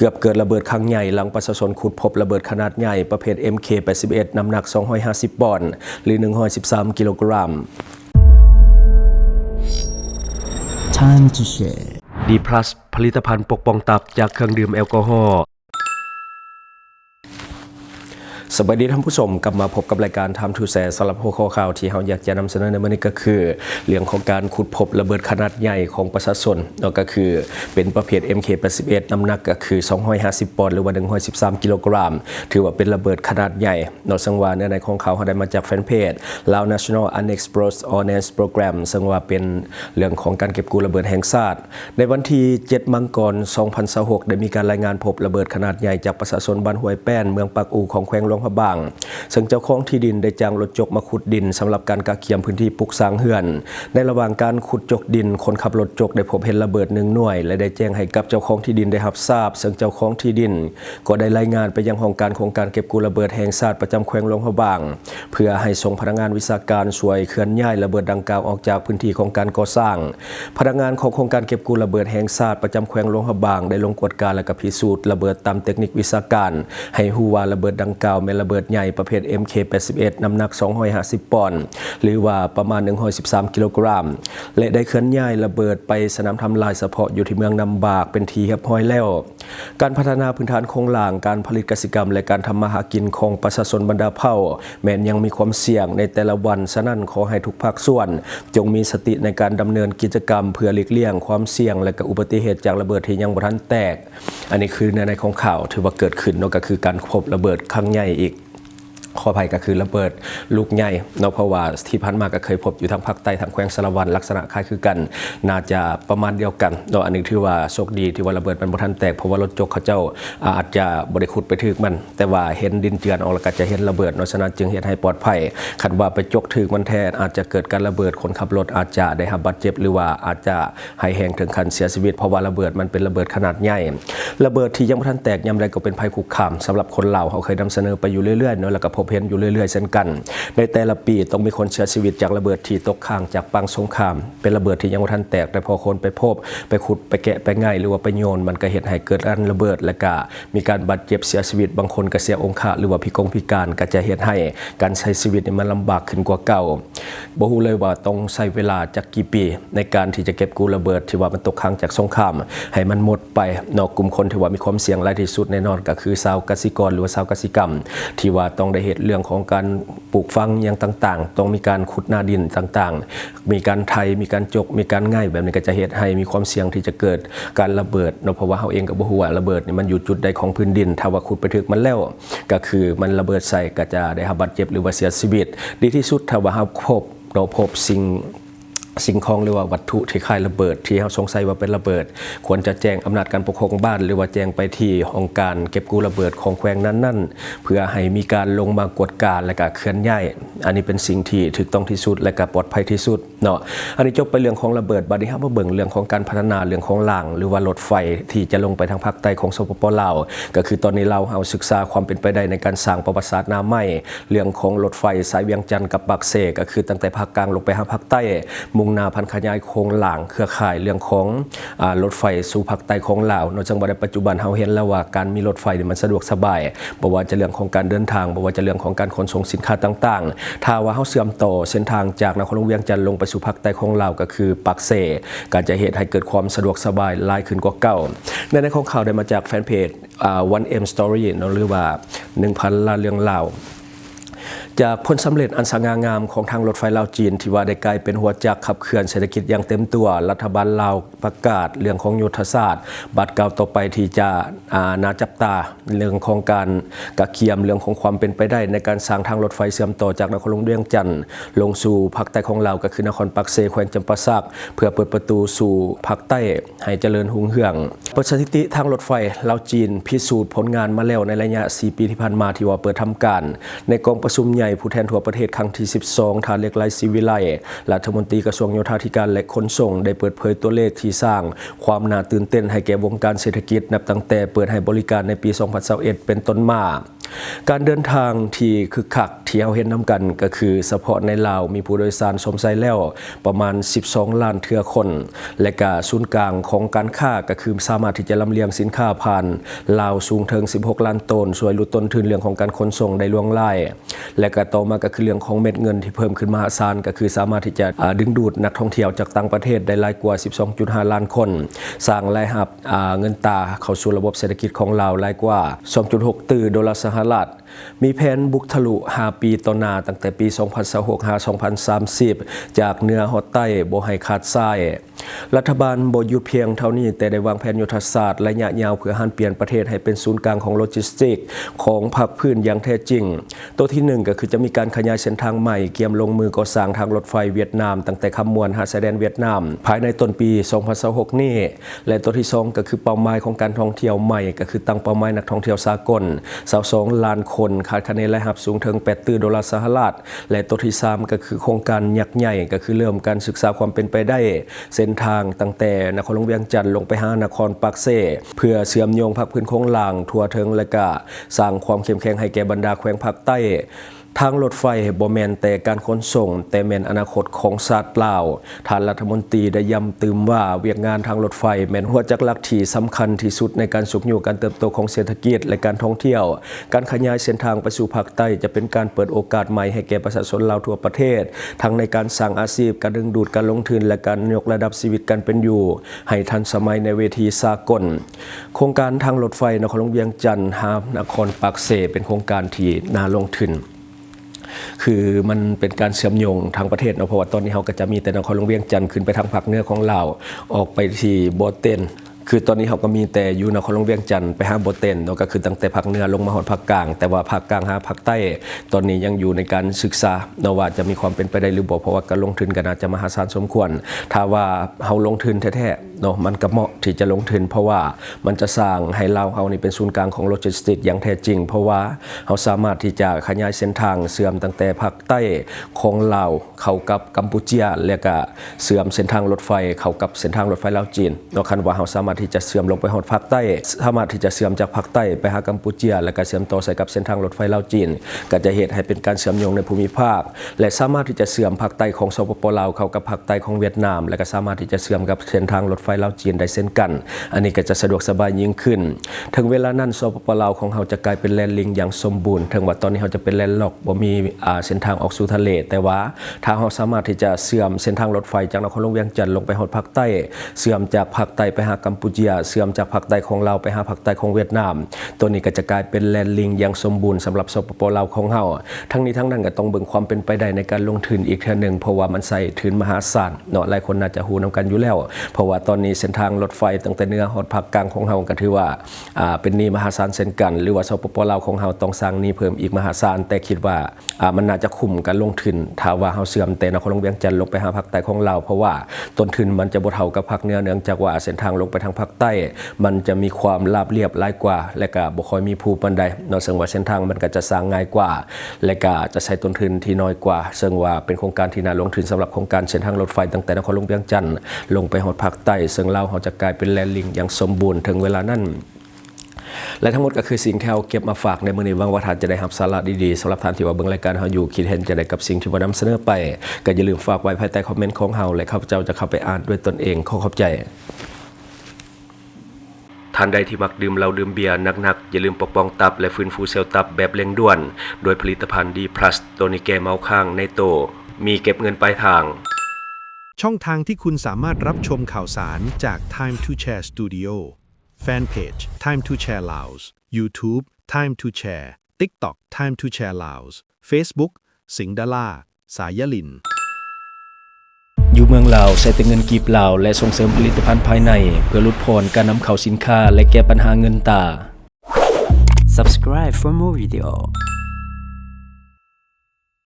เกือบเกิดระเบิดครั้งใหญ่หลังประชาชนขุดพบระเบิดขนาดใหญ่ประเภท MK81 น้ำหนัก250ปอนด์หรือ113กิโลกรัม Time to share D+ ผลิตภัณฑ์ปกป้องตับจากเครื่องดื่มแอลกอฮอล์สวัสดีท่านผู้ชมกลับมาพบกับรายการ Time to Share สำหรับหัวข้อข่าวที่เราอยากจะนำเสนอในวันนี้ก็คือเรื่องของการขุดพบระเบิดขนาดใหญ่ของประชาชนก็คือเป็นประเภท MK81 น้ำหนักก็คือ250ปอนด์หรือว่า113กิโลกรัมถือว่าเป็นระเบิดขนาดใหญ่นอกจากว่าในของเขาได้มาจากแฟนเพจ Lao National Unexploded Ordnance Program ซึ่งว่าเป็นเรื่องของการเก็บกู้ระเบิดแห่งชาติในวันที่7มังกร2026ได้มีการรายงานพบระเบิดขนาดใหญ่จากประชาชนบ้านห้วยแป้นเมืองปากอู่ของแขวงหลวงพระบางซึ่งเจ้าของที่ดินได้จ้างรถจกมาขุดดินสำหรับการกักเก็บพื้นที่ปลูกสร้างเฮือนในระหว่างการขุดจกดินคนขับรถจกได้พบเห็นระเบิด1หน่วยและได้แจ้งให้กับเจ้าของที่ดินได้รับทราบซึ่งเจ้าของที่ดินก็ได้รายงานไปยังห้องการโครงการเก็บกู้ระเบิดแห่งชาติประจำแขวงหลวงพระบางเพื่อให้ส่งพนักงานวิชาการช่วยเคลื่อนย้ายระเบิดดังกล่าวออกจากพื้นที่ของการก่อสร้างพนักงานของโครงการเก็บกู้ระเบิดแห่งชาติประจำแขวงหลวงพระบางได้ลงกวดการและก็พิสูจน์ระเบิดตามเทคนิควิชาการให้ฮู้ว่าระเบิดดังกล่าวเป็นระเบิดใหญ่ประเภท MK81 น้ำหนัก250ปอนด์หรือว่าประมาณ113กิโลกรัมและได้เคลื่อนย้ายระเบิดไปสนามทำลายเฉพาะอยู่ที่เมืองนำบากเป็นทีเรียบร้อยแล้วการพัฒนาพื้นฐานโครงหลังการผลิตกสิกรรมและการทำมาหากินของประชาชนบรรดาเผ่าแม้ยังมีความเสี่ยงในแต่ละวันฉะนั้นขอให้ทุกภาคส่วนจงมีสติในการดำเนินกิจกรรมเพื่อหลีกเลี่ยงความเสี่ยงและก็อุบัติเหตุจากระเบิดที่ยังบ่ทันแตกอันนี้คือในของข่าวถือว่าเกิดขึ้นก็คือการพบระเบิดครั้งใหญ่อีกขออภัยก็คือระเบิดลูกใหญ่เพราะว่าที่ผ่านมาก็เคยพบอยู่ทางภาคใต้ทางแขวงสารวันลักษณะคล้ายคือกันน่าจะประมาณเดียวกันอันนี้ถือว่าโชคดีที่ว่าระเบิดมันบ่ทันแตกเพราะว่ารถจกเขาเจ้าอาจจะบ่ได้ขุดไปถึกมันแต่ว่าเห็นดินเจือนออกแล้วก็จะเห็นระเบิดฉะนั้นจึงเฮ็ดให้ปลอดภัยคันว่าไปจกถึกมันแทนอาจจะเกิดการระเบิดคนขับรถอาจจะได้รับบาดเจ็บหรือว่าอาจจะให้แห้งถึงขั้นเสียชีวิตเพราะว่าระเบิดมันเป็นระเบิดขนาดใหญ่ระเบิดที่ยังบ่ทันแตกยามใดก็เป็นภัยคุกคามสำหรับคนลาวเขาเคยนำเสนอไปอยู่เรื่อยๆแล้วก็พบเห็นอยู่เรื่อยๆกันในแต่ละปีต้องมีคนเสียชีวิตจากระเบิดที่ตกค้างจากปังสงครามเป็นระเบิดที่ยังไม่ทันแตกแต่พอคนไปพบไปขุดไปแกะไปง่ายหรือว่าไปโยนมันก็เหตุให้เกิดการระเบิดและก็มีการบาดเจ็บเสียชีวิตบางคนก็เสียองค์หรือว่าพิการก็จะเหตุให้การใช้ชีวิตมันลำบากขึ้นกว่าเก่าบ่ฮู้เลยว่าต้องใช้เวลาจากกี่ปีในการที่จะเก็บกู้ระเบิดที่ว่ามันตกค้างจากสงครามให้มันหมดไปนอกกลุ่มคนที่ว่ามีความเสี่ยงหลายที่สุดแน่นอนก็คือชาวกสิกรหรือว่าชาวกสิกรรมที่ว่าต้องได้เหตุเรื่องของการปลูกฝังอย่างต่างๆต้องมีการขุดหน้าดินต่างๆมีการไถมีการจกมีการง่ายแบบนี้ก็จะเหตุให้มีความเสี่ยงที่จะเกิดการระเบิดเพราะว่าเขาเองก็บ่ฮู้ว่าระเบิดนี่มันอยู่จุดใดของพื้นดินถ้าว่าขุดไปถึงมันแล้วก็คือมันระเบิดใส่ก็จะได้รับบาดเจ็บหรือว่าเสียชีวิตดีที่สุดถ้าว่าเราพบสิ่งของหรือว่าวัตถุที่คล้ายระเบิดที่เขาสงสัยว่าเป็นระเบิดควรจะแจ้งอำนาจการปกครองบ้านหรือว่าแจ้งไปที่องค์การเก็บกู้ระเบิดของแขวงนั้นๆเพื่อให้มีการลงมากวดการและก็เคลื่อนย้ายอันนี้เป็นสิ่งที่ถูกต้องที่สุดและก็ปลอดภัยที่สุดอันนี้จบไปเรื่องของระเบิดบัดนี้ครับมาเบิ่งเรื่องของการพัฒนาเรื่องของรางหรือว่ารถไฟที่จะลงไปทางภาคใต้ของสปป.ลาวก็คือตอนนี้เราศึกษาความเป็นไปได้ในการสร้างประวัติศาสตร์หน้าใหม่เรื่องของรถไฟสายเวียงจันทร์กับปากเสก็คือตั้งแต่ภาคกลางลงไปทางภาคใต้มุ่งหน้าพันขยายโครงหลังเครือข่ายเรื่องของรถไฟสู่ภาคใต้ของลาวนอกจากในปัจจุบันเราเห็นแล้วว่าการมีรถไฟมันสะดวกสบายบ่ว่าจะเรื่องของการเดินทางบ่ว่าจะเรื่องของการขนส่งสินค้าต่างๆถ้าว่าเราเชื่อมต่อเส้นทางจากนครหลวงเวียงจันทร์ลงไปสู่ภาคใต้ของลาวก็คือปากเสการจะเหตุให้เกิดความสะดวกสบายหลายขึ้นกว่าเก่าในของข่าวได้มาจากแฟนเพจ1M Story หรือว่า 1,000 ล้านเรื่องลาวจากผลสำเร็จอันสง่างามของทางรถไฟลาวจีนที่ว่าได้กลายเป็นหัวจักรขับเคลื่อนเศรษฐกิจอย่างเต็มตัวรัฐบาลลาวประกาศเรื่องของยุทธศาสตร์บัตรเก่าต่อไปที่จะน่าจับตาเรื่องของการกะเกียมเรื่องของความเป็นไปได้ในการสร้างทางรถไฟเชื่อมต่อจากนครหลวงเวียงจันทร์ลงสู่ภาคใต้ของลาวก็คือนครปักเซแขวงจำปาสักเพื่อเปิดประตูสู่ภาคใต้ให้เจริญรุ่งเรืองสถิติทางรถไฟลาวจีนพิสูจน์ผลงานมาแล้วในระยะ4ปีที่ผ่านมาที่ว่าเปิดทำการในกองประชุมใหญ่ผู้แทนทั่วประเทศครั้งที่12ท่าเหล็กไหลศรีวิไลรัฐมนตรีกระทรวงโยธาธิการและขนส่งได้เปิดเผยตัวเลขที่สร้างความน่าตื่นเต้นให้แก่วงการเศรษฐกิจนับตั้งแต่เปิดให้บริการในปี 2021 เป็นต้นมา การเดินทางที่คึกคักที่เราเห็นนำกันก็คือเฉพาะในลาวมีผู้โดยสารสมใจแล้วประมาณ12ล้านเทื่อคนและก็ศูนย์กลางของการค้าก็คือสามารถที่จะลำเลียงสินค้าผ่านลาวสูงถึง16ล้านตนช่วยลดต้นทุนเรื่องของการขนส่งได้ล่วงหลายและก็ต่อมาก็คือเรื่องของเม็ดเงินที่เพิ่มขึ้นมหาศาลก็คือสามารถที่จะดึงดูดนักท่องเที่ยวจากต่างประเทศได้หลายกว่า 12.5 ล้านคนสร้างรายรับเงินตราเข้าสู่ระบบเศรษฐกิจของลาวหลายกว่า 2.6 ตรีดอลลาร์สหรัฐมีแผนบุกทะลุ5ปีต่อหน้าตั้งแต่ปี 2026-2030 จากเหนือฮอดใต้บ่ให้ขาดสายรัฐบาลบ่หยุดเพียงเท่านี้แต่ได้วางแผนยุทธศาสตร์ระยะยาวเพื่อหันเปลี่ยนประเทศให้เป็นศูนย์กลางของโลจิสติกส์ของภาคพื้นอย่างแท้จริงตัวที่1ก็คือจะมีการขยายเส้นทางใหม่เกี่ยมลงมือก่อสร้างทางรถไฟเวียดนามตั้งแต่คำมวนหาชายแดนเวียดนามภายในต้นปี 2026 นี้และตัวที่2ก็คือเป้าหมายของการท่องเที่ยวใหม่ก็คือตั้งเป้าหมายนักท่องเที่ยวสากล22ล้านคนคาดคะเนรายรับสูงถึง8 ตรีดอลลาร์สหรัฐและตัวที่3ก็คือโครงการยักษ์ใหญ่ก็คือเริ่มการศึกษาความเป็นไปได้เส้นทางตั้งแต่นครหลวงเวียงจันทร์ลงไปหานครปากเซ่เพื่อเชื่อมโยงภาคพื้นโค้งล่างทั่วถึงและก็สร้างความเข้มแข็งให้แก่บรรดาแขวงภาคใต้ทางรถไฟบ่แม่นแต่การขนส่งแต่แม่นอนาคตของชาติลาวท่านรัฐมนตรีได้ย้ำเติมว่าเวียกงานทางรถไฟแม่นหัวจักรหลักที่สำคัญที่สุดในการสุขอยู่การเติบโตของเศรษฐกิจและการท่องเที่ยวการขยายเส้นทางไปสู่ภาคใต้จะเป็นการเปิดโอกาสใหม่ให้แก่ประชาชนลาวทั่วประเทศทั้งในการสร้างอาชีพการดึงดูดการลงทุนและการยกระดับชีวิตการเป็นอยู่ให้ทันสมัยในเวทีสากลโครงการทางรถไฟนครหลวงเวียงจันทร์หานครปากเซ่เป็นโครงการที่น่าลงทุนคือมันเป็นการเชื่อมโยงทางประเทศเพราะว่าตอนนี้เขาก็จะมีแต่นครหลวงเวียงจันทร์ขึ้นไปทางภาคเหนือของลาวออกไปที่โบเตนคือตอนนี้เขาก็มีแต่อยู่นครหลวงเวียงจันทร์ไปหาโบเตนก็คือตั้งแต่ภาคเหนือลงมาหอดภาคกลางแต่ว่าภาคกลางหาภาคใต้ตอนนี้ยังอยู่ในการศึกษาว่าจะมีความเป็นไปได้หรือบ่เพราะว่าการลงทุนก็น่าจะมหาศาลสมควรถ้าว่าเขาลงทุนแท้ๆมันก็เหมาะที่จะลงทุนเพราะว่ามันจะสร้างให้ลาวเขานี่เป็นศูนย์กลางของโลจิสติกส์อย่างแท้จริงเพราะว่าเขาสามารถที่จะขยายเส้นทางเชื่อมตั้งแต่ภาคใต้ของลาวเข้ากับกัมพูชาและก็เชื่อมเส้นทางรถไฟเข้ากับเส้นทางรถไฟลาวจีนคันว่าเขาสามารถที่จะเชื่อมลงไปภาคใต้สามารถที่จะเชื่อมจากภาคใต้ไปหากัมพูชาและก็เชื่อมต่อใส่กับเส้นทางรถไฟลาวจีนก็จะเหตุให้เป็นการเชื่อมโยงในภูมิภาคและสามารถที่จะเชื่อมภาคใต้ของสปปลาวเข้ากับภาคใต้ของเวียดนามและก็สามารถที่จะเชื่อมกับเส้นทางรถไฟลาวจีนได้เช่นกันอันนี้ก็จะสะดวกสบายยิ่งขึ้นถึงเวลานั้นสปปลาวของเราจะกลายเป็นแลนด์ลิงอย่างสมบูรณ์ถึงว่าตอนนี้เราจะเป็นแลนด์ล็อกบ่มีเส้นทางออกสู่ทะเลแต่ว่าถ้าเราสามารถที่จะเชื่อมเส้นทางรถไฟจากนครหลวงเวียงจันทร์ลงไปฮอดภาคใต้เชื่อมจากภาคใต้ไปหากัมพูชาเชื่อมจากภาคใต้ของเราไปหาภาคใต้ของเวียดนามตัวนี้ก็จะกลายเป็นแลนด์ลิงอย่างสมบูรณ์สำหรับสปปลาวของเราทั้งนี้ทั้งนั้นก็ต้องเบิ่งความเป็นไปได้ในการลงทุนอีกเทื่อนึงเพราะว่ามันใส่ทุนมหาศาลหลายคนน่าจะฮู้นำกันอยู่แล้วเพราะว่าตอนนี้เส้นทางรถไฟตั้งแต่เหนือฮอดภาคกลางของเราก็ถือว่าเป็นหนี้มหาศาลเช่นกันหรือว่าสปปลาวของเราต้องสร้างหนี้เพิ่มอีกมหาศาลแต่คิดว่ามันน่าจะคุ้มการลงทุนถ้าว่าเราเชื่อมแต่นครหลวงเวียงจันทร์ลงไปหาภาคใต้ของเราเพราะว่าต้นทุนมันจะบ่เท่ากับภาคเหนือเนื่องจากว่าเส้นทางลงไปทางภาคใต้มันจะมีความราบเรียบหลายกว่าและก็บ่ค่อยมีภูปานใดซึ่งว่าเส้นทางมันก็จะสร้างง่ายกว่าและก็จะใช้ต้นทุนที่น้อยกว่าซึ่งว่าเป็นโครงการที่น่าลงทุนสำหรับโครงการเส้นทางรถไฟตั้งแต่นครหลวงเวียงจันทร์ลงไปฮอดภาคใต้ซึ่งลาวเขาจะกลายเป็นแลนด์ลิงอย่างสมบูรณ์ถึงเวลานั้นและทั้งหมดก็คือสิ่งที่เราเก็บมาฝากในมื้อนี้หวังว่าท่านจะได้รับสาระดีๆสำหรับท่านที่ว่าเบิ่งรายการเราอยู่คิดเห็นจะได้กับสิ่งที่ว่านำเสนอไปก็อย่าลืมฝากไว้ภายใต้คอมเมนต์ของเราและข้าพเจ้าจะเข้าไปอ่านด้วยตนเองขอขอบใจท่านใดที่มักดื่มเหล้าดื่มเบียร์หนักๆอย่าลืมปกป้องตับและฟื้นฟูเซลล์ตับแบบเร่งด่วนโดยผลิตภัณฑ์ D+ ตัวนี้แก้เมาค้างในโตมีเก็บเงินปลายทางช่องทางที่คุณสามารถรับชมข่าวสารจาก Time to Share Studio Fanpage Time to Share Laos YouTube Time to Share TikTok Time to Share Laos Facebook สิงห์ดาราสายลินอยู่เมืองลาวใช้แต่เงินกีบลาวและส่งเสริมผลิตภัณฑ์ภายในเพื่อลดผ่อนการนำเข้าสินค้าและแก้ปัญหาเงินตรา Subscribe for more video.